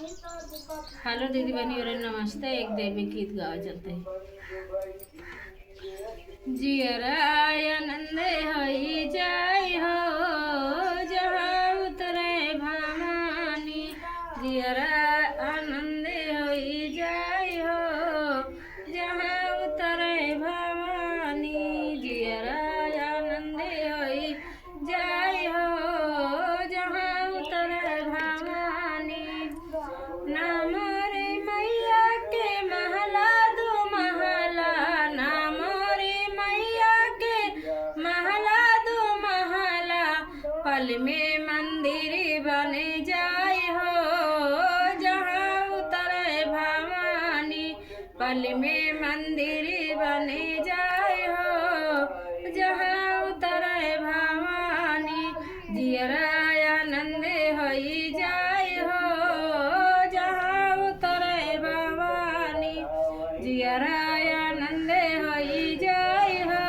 Hello दीदी बहनी और नमस्ते। एक देवी गीत गावा चलते हैं। जियरा आनंद होई जाय हो जहाँ उतरे भवानी। जियरा आनंद होई जाय हो जहाँ उतरे भवानी। जियरा आनंद होई जाय हो जहाँ उतरे भवानी। नाम रे मैया के महला दो महला। नाम रे मैया के महला दो महला। पल में मंदिर बन जाय हो जहाँ उतरे भवानी। पल में मंदिर बन जाय हो जहाँ उतरे भवानी। जियरा आनंद होई जाय हो जहाँ उतरे भवानी। जियरा आनंद होई जाय हो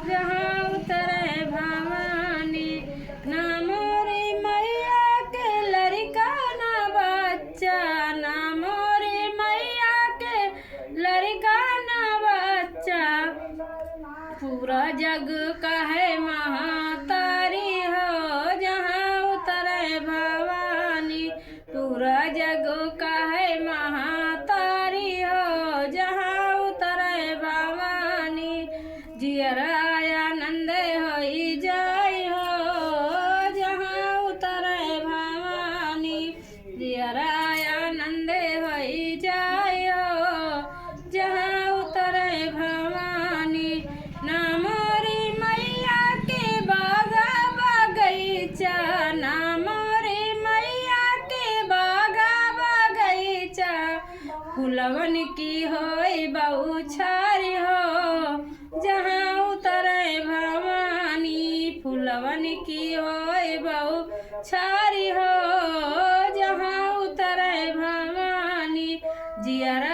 जहाँ उतरे भवानी। नाम रे मैया के लड़का ना बच्चा। नाम रे मैया के लड़का ना बच्चा। पूरा जग कहे महातारी हो जहाँ उतरे भवानी। पूरा जग कहे महातारी हो जहाँ उतरे भवानी। जियरा आनंद होई जाय हो जहाँ उतरे भवानी। जियरा आनंद होई जाय हो जहाँ उतरे भवानी। नाम रे मैया के बागा बगैचा। नाम रे मैया के बागा बगैचा। फूलवन की होई बहुछारी हो जहाँ उतरे भवानी। फूलवन की होई बहुछारी हो जहाँ उतरे भवानी। जियरा